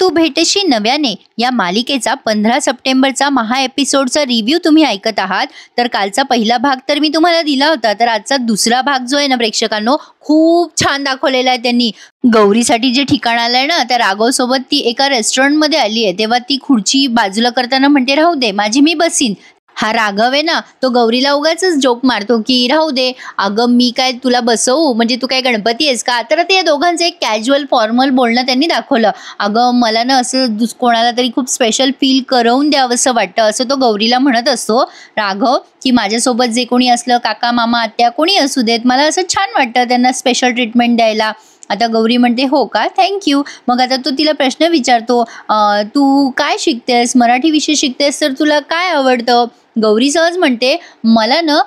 तू भेटशी नव्याने या मालिकेचा 15 सप्टेंबरचा महा एपिसोडचा रिव्ह्यू तुम्ही ऐकत आहात। तर कालचा पहिला भाग तर मी तुम्हाला दिला होता, तर आजचा दुसरा भाग जो आहे ना प्रेक्षकांनो, खूप छान दाखवलेला आहे त्यांनी। गौरीसाठी जे ठिकाण आलंय ना, त्या राघव सोबत ती एका रेस्टॉरंटमध्ये आली आहे, तेव्हा ती खुर्ची बाजूला करताना म्हणते राहू दे माझी मी बसीन। हा राघव आहे ना, तो गौरीला उगाचच जोक मारतो की राहू दे अगं मी काय तुला बसवू, म्हणजे तू काय गणपती आहेस का। तर ते दोघांचं एक कॅज्युअल फॉर्मल बोलणं त्यांनी दाखवलं। अगं मला ना असं कोणाला तरी खूप स्पेशल फील करवून द्यावंसं वाटतं, असं तो गौरीला म्हणत असतो राघव, की माझ्यासोबत जे कोणी असलं काका मामा आत्या कोणी असू देत, मला असं छान वाटतं त्यांना स्पेशल ट्रीटमेंट द्यायला। आता गौरी म्हणते हो का थँक्यू। मग आता तो तिला प्रश्न विचारतो, तू काय शिकतेस, मराठी विषय शिकतेस तर तुला काय आवडतं। गौरी सहज म्हणते मला ना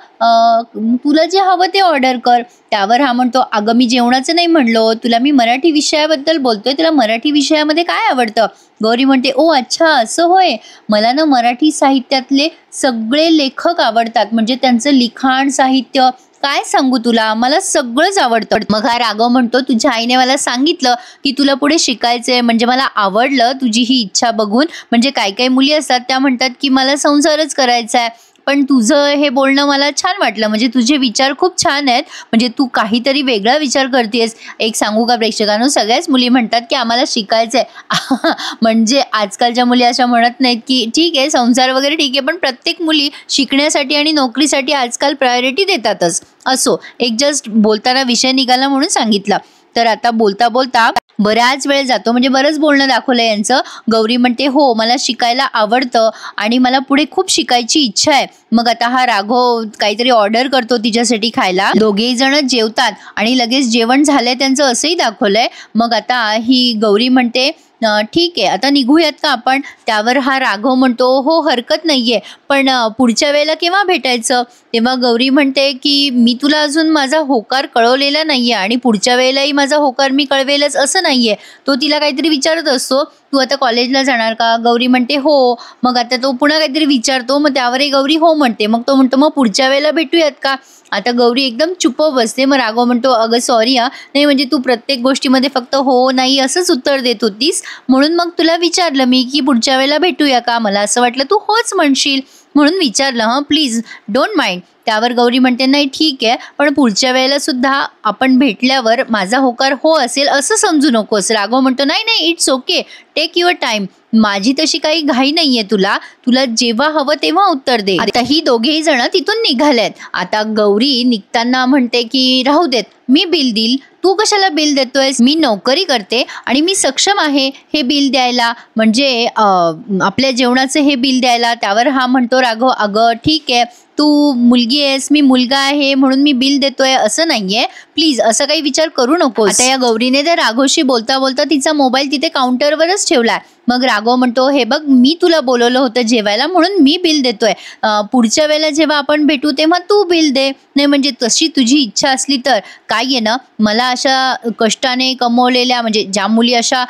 तुला जे हवं ते ऑर्डर कर। त्यावर हा म्हणतो अगं मी जेवणाचं नाही म्हणलो, तुला मी मराठी विषयाबद्दल बोलतोय, तुला मराठी विषयामध्ये काय आवडतं। गौरी म्हणते ओ अच्छा असं होय, मला ना मराठी साहित्यातले सगळे लेखक आवडतात, म्हणजे त्यांचं लिखाण साहित्य काय सांगू तुला, मला सगळंच आवडतं। मग हा राघव म्हणतो तुझ्या आईने मला सांगितलं की तुला पुढे शिकायचंय, म्हणजे मला आवडलं तुझी ही इच्छा बघून। म्हणजे काही काही मुली असतात त्या म्हणतात की मला संसारच करायचा आहे, पण तुझं हे बोलणं मला छान वाटलं, म्हणजे तुझे विचार खूप छान आहेत, म्हणजे तू काहीतरी वेगळा विचार करतेस। एक सांगू का प्रेक्षकांनो, सगळ्याच मुली म्हणतात की आम्हाला शिकायचंय म्हणजे आजकालच्या मुली अशा म्हणत नाहीत की ठीक आहे संसार वगैरे ठीक आहे, पण प्रत्येक मुली शिकण्यासाठी आणि नोकरीसाठी आजकाल प्रायोरिटी देतातच। असो, एक जस्ट बोलताना विषय निघाला म्हणून सांगितला। तर आता बोलता बोलता बराच वेळ जातो, म्हणजे बरंच बोलणं दाखवलं यांचं। गौरी म्हणते हो मला शिकायला आवडतं आणि मला पुढे खूप शिकायची इच्छा आहे। मग आता हा राघव काहीतरी ऑर्डर करतो तिच्यासाठी खायला, दोघेही जण जेवतात आणि लगेच जेवण झालंय त्यांचं असंही दाखवलंय। मग आता ही गौरी म्हणते ठीक आहे आता निघूयात का आपण। त्यावर हा राघव म्हणतो हो हरकत नाहीये, पण पुढच्या वेळेला केव्हा भेटायचं। तेव्हा गौरी म्हणते की मी तुला अजून माझा होकार कळवलेला नाहीये आणि पुढच्या वेळेलाही माझा होकार मी कळवेलच असं नाहीये। तो तिला काहीतरी विचारत असतो, तू आता कॉलेजला जाणार का। गौरी म्हणते हो। मग आता तो पुन्हा काहीतरी विचारतो, मग त्यावरही गौरी हो म्हणते। मग तो म्हणतो मग पुढच्या वेळेला भेटूयात का। आता गौरी एकदम चुप बसते। मग राघव म्हणतो अगं सॉरी नाही म्हणजे तू प्रत्येक गोष्टीमध्ये फक्त हो नाही असंच उत्तर देत होतीस, म्हणून मग तुला विचारलं मी की पुढच्या वेळेला भेटूया का, मला असं वाटलं तू होच म्हणशील म्हणून विचारलं, प्लीज डोंट माइंड। त्यावर गौरी म्हणते नाही ठीक आहे, पण पुढच्या वेळेला सुद्धा आपण भेटल्यावर माझा होकार हो असेल असं समजू नकोस। राघव म्हणतो नाही नाही it's okay, take your time, माझी तशी काही घाई नाहीये, तुला जेव्हा हवं तेव्हा उत्तर दे। आता ही दोघेही जण तिथून निघालेत। आता गौरी निघताना म्हणते की राहू देत मी बिल देईल, तू कशाला बिल देतोयस, मी नोकरी करते आणि मी सक्षम आहे हे बिल द्यायला, म्हणजे आपल्या जेवणाचं हे बिल द्यायला। त्यावर हा म्हणतो राघव अगं ठीक आहे तू मुलगी आहेस मी मुलगा आहे म्हणून मी बिल देतोय असं नाहीये, प्लीज असं काही विचार करू नकोस। आता या गौरीने त्या राघवशी बोलता बोलता तिचा मोबाईल तिथे काउंटरवरच ठेवलाय। मग राघव म्हणतो हे बघ मी तुला बोलवलं होतं जेवायला म्हणून मी बिल देतोय, पुढच्या वेळेला जेव्हा आपण भेटू तेव्हा तू बिल दे, नाही म्हणजे तशी तुझी इच्छा असली तर। काय आहे ना, मला अशा कष्टाने कमवलेल्या म्हणजे ज्या मुली अशा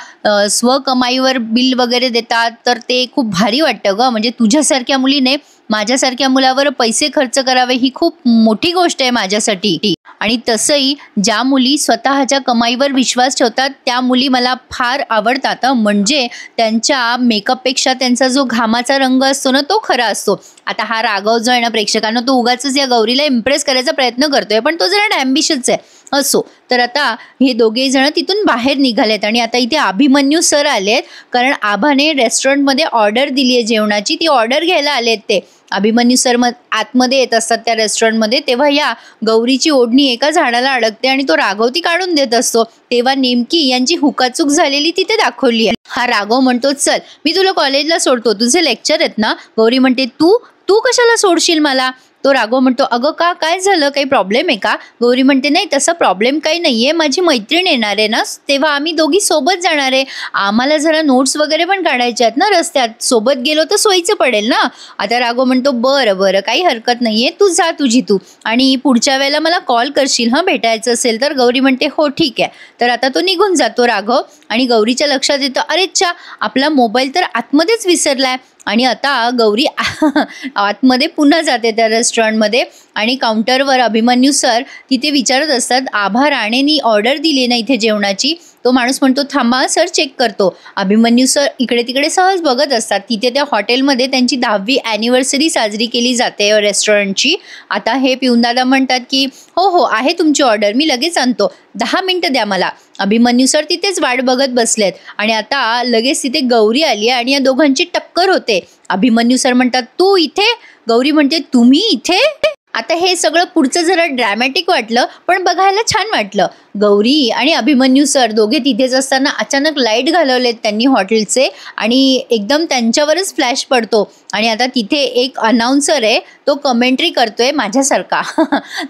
स्वकमाईवर बिल वगैरे देतात तर ते खूप भारी वाटतं ग, म्हणजे तुझ्यासारख्या मुलीने माझ्यासारख्या मुलावर पैसे खर्च करावे ही खूप मोठी गोष्ट आहे माझ्यासाठी। आणि तसंही ज्या मुली स्वतःच्या कमाईवर विश्वास ठेवतात त्या मुली मला फार आवडतात, म्हणजे त्यांच्या मेकअपपेक्षा त्यांचा जो घामाचा रंग असतो ना तो खरा असतो। आता हा राघव जो आहे ना प्रेक्षकांना, तो उगाचच या गौरीला इम्प्रेस करायचा प्रयत्न करतोय, पण तो जरा डॅम्बिशच आहे। असो, तर आता हे दोघेही जण तिथून बाहेर निघालेत आणि आता इथे अभिमन्यू सर आलेत, कारण आभाने रेस्टॉरंटमध्ये ऑर्डर दिली आहे जेवणाची, ती ऑर्डर घ्यायला आलेत ते। अभिमन्यू सर आतमध्ये येत असतात त्या रेस्टॉरंटमध्ये, तेव्हा या गौरीची ओढणी एका झाडाला अडकते आणि तो राघव ती काढून देत असतो, तेव्हा नेमकी यांची हुकाचूक झालेली तिथे दाखवली आहे। हा राघव म्हणतो चल मी तुला कॉलेजला सोडतो, तुझे लेक्चर आहेत ना। गौरी म्हणते तू कशाला सोडशील मला। तो राघव म्हणतो अगं का काय झालं, काही प्रॉब्लेम आहे का। गौरी म्हणते नाही तसा प्रॉब्लेम काही नाहीये, माझी मैत्रीण येणार आहे ना तेव्हा आम्ही दोघी सोबत जाणार आहे, आम्हाला जरा नोट्स वगैरे पण काढायचे आहेत ना रस्त्यात, सोबत गेलो तर सोयीचं पडेल ना। आता राघव म्हणतो बरं बरं काही हरकत नाहीये, तू जा तुझी तू, आणि पुढच्या वेळेला मला कॉल करशील भेटायचं असेल तर। गौरी म्हणते हो ठीक आहे। तर आता तो निघून जातो राघव आणि गौरीच्या लक्षात येतं अरे च्छा आपला मोबाईल तर आतमध्येच विसरलाय। आणि आता गौरी आतमध्ये पुन्हा जाते त्या रेस्टॉरंटमध्ये आणि काउंटरवर अभिमन्यू सर तिथे विचारत असतात आभा राणेंनी ऑर्डर दिली ना इथे जेवणाची, तो माणूस म्हणतो थांबा सर चेक करतो. अभिमन्यू सर इकडे तिकडे सहज बघत असतात. तिथे त्या हॉटेलमध्ये त्यांची 10वी ॲनिव्हर्सरी साजरी केली जाते रेस्टॉरंटची. आता हे पिऊनदादा म्हणतात की हो हो आहे तुमची ऑर्डर, मी लगेच आणतो, 10 मिनिटं द्या मला. अभिमन्यू सर तिथेच वाट बघत बसलेत आणि आता लगेच तिथे गौरी आली आणि या दोघांची टक्कर होते. अभिमन्यू सर म्हणतात तू इथे, गौरी म्हणते तुम्ही इथे. आता हे सगळं पुढचं जरा ड्रॅमॅटिक वाटलं पण बघायला छान वाटलं. गौरी आणि अभिमन्यू सर दोघे तिथेच असताना अचानक लाईट घालवलेत त्यांनी हॉटेलचे आणि एकदम त्यांच्यावरच फ्लॅश पडतो आणि आता तिथे एक अनाउन्सर आहे, तो कमेंट्री करतोय माझ्यासारखा.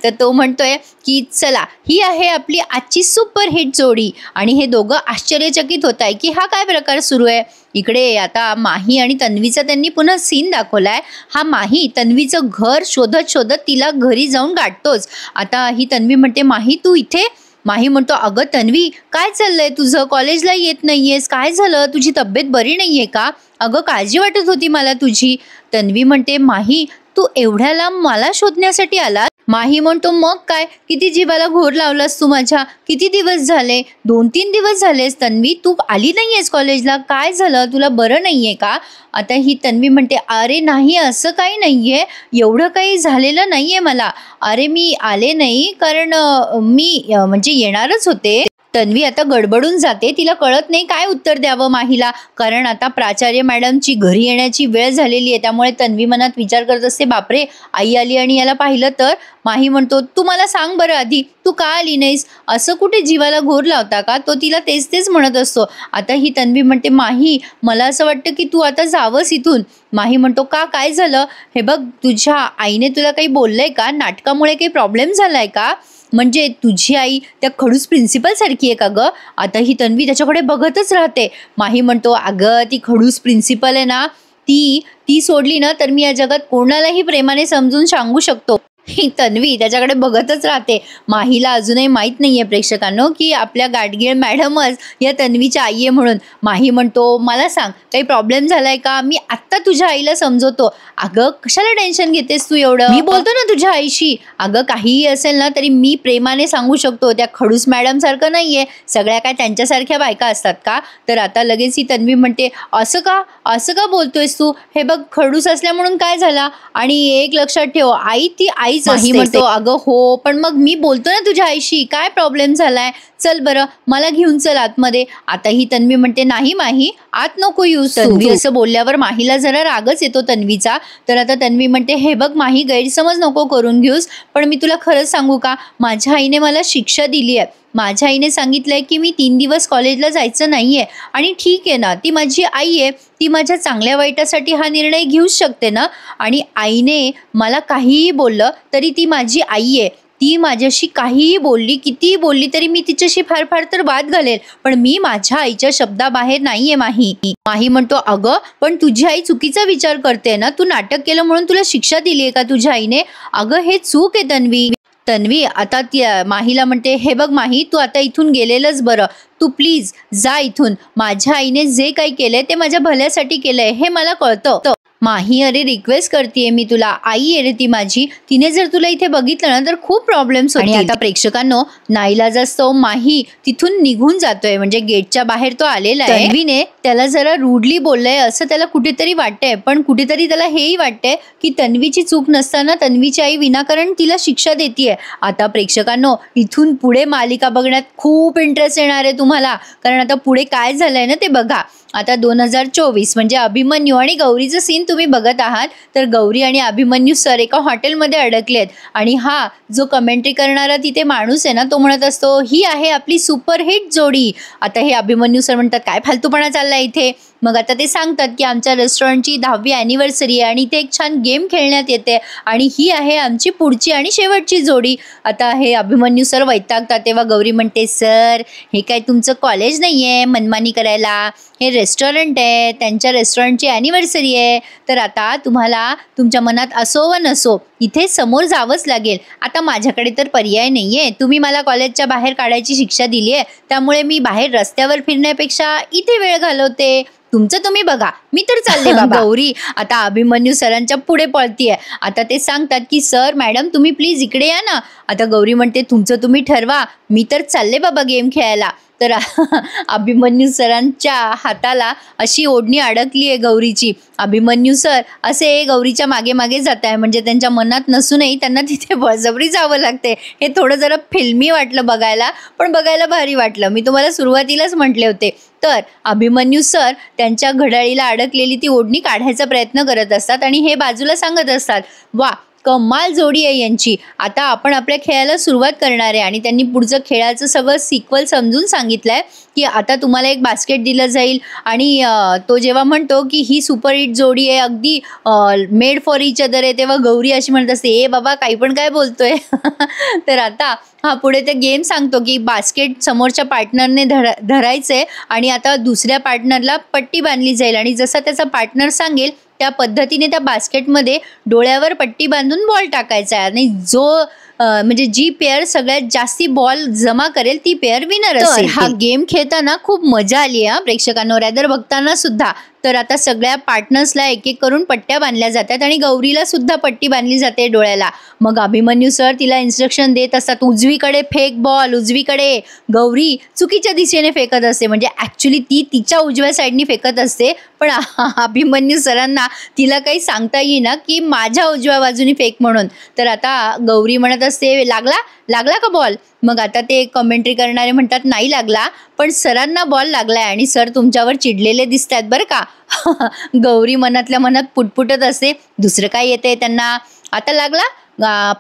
तर तो म्हणतोय की चला ही आहे आपली आजची सुपर हिट जोडी. आणि हे दोघं आश्चर्यचकित होत आहे की हा काय प्रकार सुरू आहे. इकडे आता माही आणि तन्वीचा त्यांनी पुन्हा सीन दाखवलाय. हा माही तन्वीचं घर शोधत शोधत तिला घरी जाऊन गाठतोच. आता ही तन्वी म्हणते माही तू इथे. माही म्हणतो अगं तन्वी काय चाललंय तुझं, कॉलेजला येत नाहीयेस, काय झालं, तुझी तब्येत बरी नाहीये का, अगं काळजी वाटत होती मला तुझी. तन्वी म्हणते माही तू एवढ्या लांब मला शोधण्यासाठी आलास. माही म्हणतो मग काय, किती जीवाला घोर लावलास तू माझ्या, किती दिवस झाले, 2-3 दिवस झालेस तन्वी, तू आली नाहीयेस कॉलेजला, काय झालं, तुला बरं नाहीये का. आता ही तन्वी म्हणते अरे नाही असं काही नाहीये, एवढं काही झालेलं नाहीये मला, अरे मी आले नाही कारण मी म्हणजे येणारच होते. तन्वी आता गडबडून जाते, तिला कळत नाही काय उत्तर द्यावं माहीला, कारण आता प्राचार्य मॅडमची घरी येण्याची वेळ झालेली आहे. त्यामुळे तन्वी मनात विचार करत असते बापरे आई आली आणि याला पाहिलं तर. माही म्हणतो तू मला सांग बरं आधी तू का आली नाहीस, असं कुठे जीवाला घोर लावता का. तो तिला तेच तेच म्हणत असतो. आता ही तन्वी म्हणते माही मला असं वाटतं की तू आता जावंस इथून. माही म्हणतो का काय झालं, हे बघ तुझ्या आईने तुला काही बोललंय का, नाटकामुळे काही प्रॉब्लेम झालाय का, म्हणजे तुझी आई त्या खडूस प्रिन्सिपल सारखी आहे का ग. आता ही तन्वी त्याच्याकडे बघतच राहते. माही म्हणतो अगं ती खडूस प्रिन्सिपल आहे ना, ती सोडली ना तर मी या जगात कोणालाही प्रेमाने समजून सांगू शकतो. ही तन्वी त्याच्याकडे बघतच राहते. माहीला अजूनही माहीत नाहीये प्रेक्षकांनो की आपल्या गाडगीळ मॅडमच या तन्वीच्या आई आहे म्हणून. माही म्हणतो मला सांग काही प्रॉब्लेम झालाय का, मी आत्ता तुझ्या आईला समजवतो. अगं कशाला टेन्शन घेतेस तू एवढं, मी बोलतो ना तुझ्या आईशी. अगं काहीही असेल ना तरी मी प्रेमाने सांगू शकतो, त्या खडूस मॅडम सारखं नाहीये, सगळ्या काय त्यांच्यासारख्या बायका असतात का. तर आता लगेच ही तन्वी म्हणते असं का बोलतोयस तू, हे बघ खडूस असल्या म्हणून काय झाला, आणि एक लक्षात ठेव आई ती आई. माही म्हणतो अगं हो पण मग मी बोलतो ना तुझ्या आईशी, काय प्रॉब्लेम झालाय, चल बरं मला घेऊन चल आतमध्ये. आता ही तन्वी म्हणते नाही माही आत नको येऊस. तन्वी असं बोलल्यावर माहीला जरा रागच येतो तन्वीचा. तर आता तन्वी म्हणते हे बघ माही गैरसमज नको करून घेऊस, पण मी तुला खरंच सांगू का, माझ्या आईने मला शिक्षा दिली आहे. माझ्या आईने सांगितलंय की मी 3 दिवस कॉलेजला जायचं नाहीये. आणि ठीक आहे ना, ती माझी आई आहे, ती माझ्या चांगल्या वाईटासाठी हा निर्णय घेऊच शकते ना. आणि आईने मला काहीही बोललं तरी ती माझी आई आहे, ती माझ्याशी काहीही बोलली, कितीही बोलली तरी मी तिच्याशी फार फार तर वाद घालेल, पण मी माझ्या आईच्या शब्दाबाहेर नाहीये माही. माही म्हणतो अगं पण तुझी आई चुकीचा विचार करते ना, तू नाटक केलं म्हणून तुला शिक्षा दिली आहे का तुझ्या आईने. अगं हे चूक आहे तन्वी आता माहीला म्हणते हे बघ माही तू आता इथून गेलेलंच बरं, तू प्लीज जा इथून. माझ्या आईने जे काही केलंय ते माझ्या भल्यासाठी केलंय हे मला कळतं. माही अरे रिक्वेस्ट करतेय मी तुला, आई आहे रे ती माझी, तिने जर तुला इथे बघितलं ना तर खूप प्रॉब्लेम्स होतील. आणि आता प्रेक्षकांनो नाईलाजास्तव माही तिथून निघून जातोय, म्हणजे गेटच्या बाहेर तो आलेला आहे. तन्वीने त्याला जरा रूडली बोललंय असं त्याला कुठेतरी वाटतंय, पण कुठेतरी त्याला हेही वाटतंय की तन्वीची चूक नसताना तन्वीची आई विनाकारण तिला शिक्षा देतीये. आता प्रेक्षकांनो इथून पुढे मालिका बघण्यात खूप इंटरेस्ट येणार आहे तुम्हाला, कारण आता पुढे काय झालंय ना ते बघा. आता 2024 म्हणजे अभिमन्यू आणि गौरीचं सीन तुम्ही बघत आहात. तर गौरी आणि अभिमन्यू सर एका हॉटेलमध्ये अडकलेत आणि हा जो कमेंट्री करणारा तिथे माणूस आहे ना तो म्हणत असतो ही आहे आपली सुपरहिट जोडी. आता हे अभिमन्यू सर म्हणतात काय फालतूपणा चाललाय इथे. मग आता ते सांगतात की आमच्या रेस्टॉरंटची 10वी ॲनिव्हर्सरी आहे आणि इथे एक छान गेम खेळण्यात येते आणि ही आहे आमची पुढची आणि शेवटची जोडी. आता हे अभिमन्यू सर वैतागतात. तेव्हा गौरी म्हणते सर हे काय तुमचं कॉलेज नाही आहे मनमानी करायला, हे रेस्टॉरंट आहे, त्यांच्या रेस्टॉरंटची ॲनिव्हर्सरी आहे. तर आता तुम्हाला तुमच्या मनात असो व नसो इथे समोर जावंच लागेल. आता माझ्याकडे तर पर्याय नाही आहे, तुम्ही मला कॉलेजच्या बाहेर काढायची शिक्षा दिली आहे, त्यामुळे मी बाहेर रस्त्यावर फिरण्यापेक्षा इथे वेळ घालवते, तुमचं तुम्ही बघा, मी तर चालले बाबा. गौरी आता अभिमन्यू सरांच्या पुढे पळतीये. आता ते सांगतात की सर मॅडम तुम्ही प्लीज इकडे या ना. आता गौरी म्हणते तुमचं तुम्ही ठरवा, मी तर चालले बाबा गेम खेळायला. तर अभिमन्यू सरांच्या हाताला अशी ओढणी अडकली आहे गौरीची. अभिमन्यू सर असे गौरीच्या मागे मागे जात आहे, म्हणजे त्यांच्या मनात नसूनही त्यांना तिथे बळजबरी जावं लागते. हे थोडं जरा फिल्मी वाटलं बघायला, पण बघायला भारी वाटलं. मी तुम्हाला सुरुवातीलाच म्हटले होते. तर अभिमन्यू सर त्यांच्या घड्याळीला अडकलेली ती ओढणी काढायचा प्रयत्न करत असतात आणि हे बाजूला सांगत असतात, वा कमाल जोडी आहे यांची. आता आपण आपल्या खेळाला सुरुवात करणार आहे. आणि त्यांनी पुढचं खेळाचं सगळं सिक्वल समजून सांगितलंय की आता तुम्हाला एक बास्केट दिलं जाईल आणि तो जेव्हा म्हणतो की ही सुपर हिट जोडी आहे, अगदी मेड फॉर इच अदर आहे, तेव्हा गौरी अशी म्हणत असते, ए बाबा काही पण काय बोलतोय. तर आता हा पुढे ते गेम सांगतो की बास्केट समोरच्या पार्टनरने धरायचंय आणि आता दुसऱ्या पार्टनरला पट्टी बांधली जाईल आणि जसा त्याचा पार्टनर सांगेल त्या पद्धतीने त्या बास्केटमध्ये डोळ्यावर पट्टी बांधून बॉल टाकायचा आहे आणि जो म्हणजे जी पेअर सगळ्यात जास्ती बॉल जमा करेल ती पेअर विनर असेल. हा गेम खेळताना खूप मजा आली आहे प्रेक्षकांवर, रॅदर बघताना सुद्धा. तर आता सगळ्या पार्टनर्सला एक एक करून पट्ट्या बांधल्या जातात आणि गौरीला सुद्धा पट्टी बांधली जाते डोळ्याला. मग अभिमन्यू सर तिला इन्स्ट्रक्शन देत असतात, उजवीकडे फेक बॉल, उजवीकडे. गौरी चुकीच्या दिशेने फेकत असते, म्हणजे ॲक्च्युली ती तिच्या उजव्या साईडनी फेकत असते, पण अभिमन्यू सरांना तिला काही सांगता येईना की माझ्या उजव्या बाजूनी फेक म्हणून. तर आता गौरी म्हणत असते, लागला का बॉल? मग आता ते कमेंट्री करणारे म्हणतात नाही लागला, पण सरांना बॉल लागलाय आणि सर तुमच्यावर चिडलेले दिसत आहेत बरं का. गौरी मनातल्या मनात पुटपुटत असते, दुसरं काय येते त्यांना. आता लागला,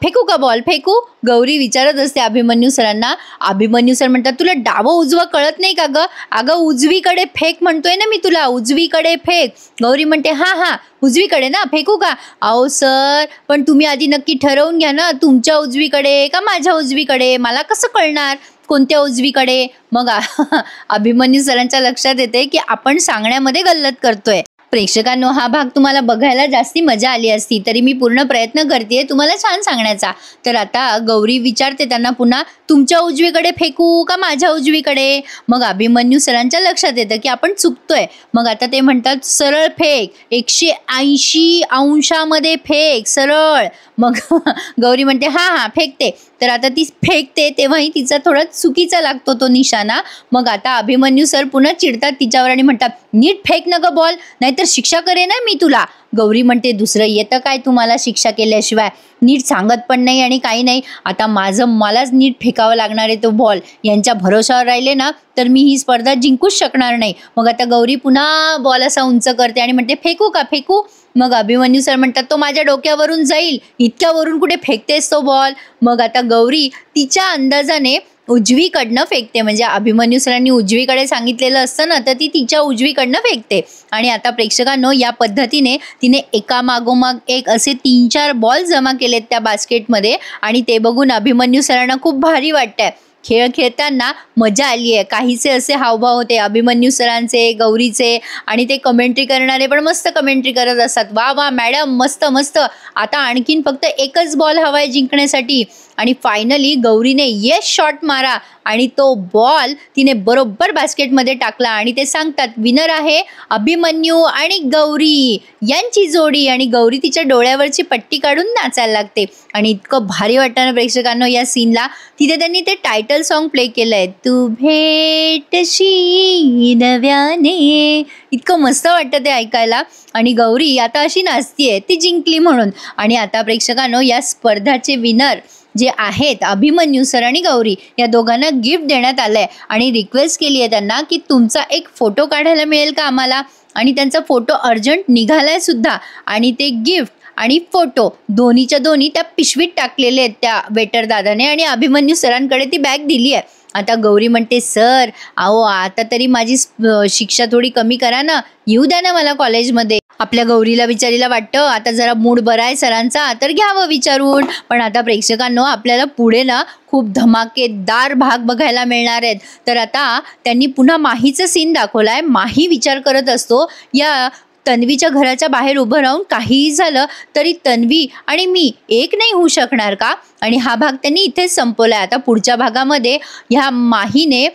फेकू का बॉल, फेकू? गौरी विचारत असते अभिमन्यू सरांना. अभिमन्यू सर म्हणतात, तुला डावं उजवं कळत नाही का गं? अगं उजवीकडे फेक म्हणतोय ना मी तुला, उजवीकडे फेक. गौरी म्हणते, हां उजवीकडे ना, फेकू का? अहो सर, पण तुम्ही आधी नक्की ठरवून घ्या ना, तुमच्या उजवीकडे का माझ्या उजवीकडे? मला कसं कळणार कोणत्या उजवीकडे? मग अभिमन्यू सरांच्या लक्षात येते की आपण सांगण्यामध्ये गल्लत करतोय. प्रेक्षकांनो, हा भाग तुम्हाला बघायला जास्ती मजा आली असती, तरी मी पूर्ण प्रयत्न करते तुम्हाला छान सांगण्याचा. तर आता गौरी विचारते त्यांना पुन्हा, तुमच्या उजवीकडे फेकू का माझ्या उजवीकडे? मग अभिमन्यू सरांच्या लक्षात येतं की आपण चुकतोय. मग आता ते म्हणतात, सरळ फेक, 180 अंशामध्ये फेक, सरळ. मग गौरी म्हणते, हां फेकते. तर आता ती फेकते तेव्हाही तिचा थोडा चुकीचा लागतो तो निशाणा. मग आता अभिमन्यू सर पुन्हा चिडतात तिच्यावर आणि म्हणतात, नीट फेक न गं बॉल, नाहीतर शिक्षा करेन ना मी तुला. गौरी म्हणते, दुसरं येतं काय तुम्हाला शिक्षा केल्याशिवाय? नीट सांगत पण नाही आणि काही नाही. आता मलाच नीट फेकावं लागणार आहे तो बॉल. यांच्या भरोशावर राहिले ना तर मी ही स्पर्धा जिंकूच शकणार नाही. मग आता गौरी पुन्हा बॉल असा उंच करते आणि म्हणते, फेकू का, फेकू? मग अभिमन्यू सर म्हणतात, तो माझ्या डोक्यावरून जाईल, इतक्यावरून कुठे फेकतेस तो बॉल? मग आता गौरी तिच्या अंदाजाने उजवीकडनं फेकते, म्हणजे अभिमन्यू सरांनी उजवीकडे सांगितलेलं असतं ना, तर ती तिच्या उजवीकडनं फेकते. आणि आता प्रेक्षकांनो, या पद्धतीने तिने एका मागोमाग एक असे 3-4 बॉल जमा केलेत त्या बास्केटमध्ये आणि ते बघून अभिमन्यू सरांना खूप भारी वाटतंय. खेळ खेळताना मजा आली आहे. काहीचे असे हावभाव होते अभिमन्यू सरांचे, गौरीचे, आणि ते कमेंट्री करणारे पण मस्त कमेंट्री करत असतात, वा वा मॅडम, मस्त मस्त. आता आणखीन फक्त एकच बॉल हवा आहे जिंकण्यासाठी. आणि फायनली गौरीने येस शॉट मारा आणि तो बॉल तिने बरोबर बास्केटमध्ये टाकला आणि ते सांगतात, विनर आहे अभिमन्यू आणि गौरी यांची जोडी. आणि गौरी तिच्या डोळ्यावरची पट्टी काढून नाचायला लागते आणि इतकं भारी वाटतं ना प्रेक्षकांनो या सीनला. तिथे त्यांनी ते टायटल सॉन्ग प्ले केलंय, तू भेटशी नव्याने. इतकं मस्त वाटतं ते ऐकायला. आणि गौरी आता अशी नाचतीये ती जिंकली म्हणून. आणि आता प्रेक्षकांनो, या स्पर्धाचे विनर जे आहेत अभिमन्यू सर आणि गौरी, या दोघांना गिफ्ट देण्यात आलंय आणि रिक्वेस्ट केली आहे त्यांना की तुमचा एक फोटो काढायला मिळेल का आम्हाला. आणि त्यांचा फोटो अर्जंट निघालाय सुद्धा. आणि ते गिफ्ट आणि फोटो दोन्हीच्या दोन्ही त्या पिशवीत टाकलेले आहेत त्या वेटर दादाने आणि अभिमन्यू सरांकडे ती बॅग दिली आहे. आता गौरी म्हणते, सर अहो आता तरी माझी शिक्षा थोडी कमी करा ना, येऊ द्या ना मला कॉलेजमध्ये. आपल्या गौरीला बिचारीला वाटतं आता जरा मूड बरा आहे सरांचा तर घ्यावं विचारून. पण आता प्रेक्षकांनो, आपल्याला पुढे ना खूप धमाकेदार भाग बघायला मिळणार आहेत. तर आता त्यांनी पुन्हा माहीचं सीन दाखवलाय. माही विचार करत असतो, या तन्वीच्या घराच्या बाहेर उभं राहून काहीही झालं तरी तन्वी आणि मी एक नाही होऊ शकणार का? आणि हा भाग त्यांनी इथेच संपवलाय. आता पुढच्या भागामध्ये ह्या माहीने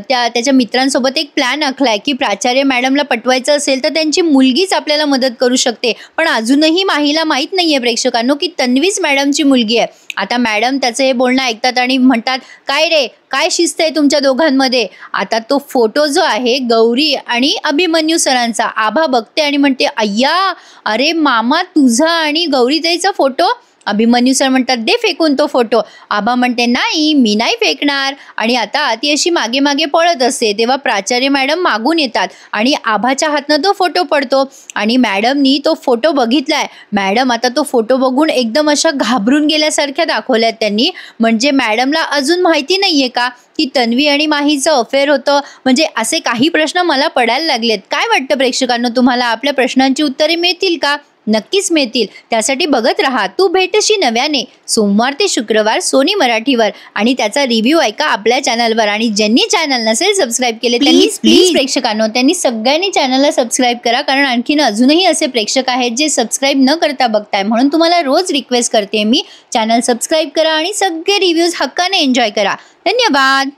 त्याच्या मित्रांसोबत एक प्लॅन आखलाय की प्राचार्य मॅडमला पटवायचं असेल तर त्यांची मुलगीच आपल्याला मदत करू शकते. पण अजूनही माहीला माहीत नाहीये प्रेक्षकांनो की तन्वीच मॅडमची मुलगी आहे. आता मॅडम त्याचं हे बोलणं ऐकतात आणि म्हणतात, काय रे, काय शिस्त आहे तुमच्या दोघांमध्ये. आता तो फोटो जो आहे गौरी आणि अभिमन्यू सरांचा, आभा बघते आणि म्हणते, अय्या, अरे मामा, तुझा आणि गौरीताईचा फोटो. अभिमन्यू सर म्हणतात, दे फेकून तो फोटो. आभा म्हणते, नाही, मी नाही फेकणार. आणि आता ती अशी मागे मागे पळत असते तेव्हा प्राचार्य मॅडम मागून येतात आणि आभाच्या हातनं तो फोटो पडतो आणि मॅडमनी तो फोटो बघितलाय. मॅडम आता तो फोटो बघून एकदम अशा घाबरून गेल्यासारख्या दाखवल्यात त्यांनी. म्हणजे मॅडमला अजून माहिती नाहीये का की तन्वी आणि माहीचं अफेअर होतं. म्हणजे असे काही प्रश्न मला पडायला लागलेत. काय वाटतं प्रेक्षकांनो तुम्हाला, आपल्या प्रश्नांची उत्तरे मिळतील का? नक्कीच मिळतील. त्यासाठी बघत राहा तू भेटशी नव्याने, सोमवार ते शुक्रवार सोनी मराठीवर. आणि त्याचा रिव्ह्यू ऐका आपल्या चॅनलवर. आणि ज्यांनी चॅनल नसेल सबस्क्राईब केले त्यांनी प्लीज प्रेक्षकांनो त्यांनी सगळ्यांनी चॅनलला सबस्क्राईब करा, कारण आणखीन अजूनही असे प्रेक्षक आहेत जे सबस्क्राईब न करता बघताय. म्हणून तुम्हाला रोज रिक्वेस्ट करते मी, चॅनल सबस्क्राईब करा आणि सगळे रिव्ह्यूज हक्काने एन्जॉय करा. धन्यवाद.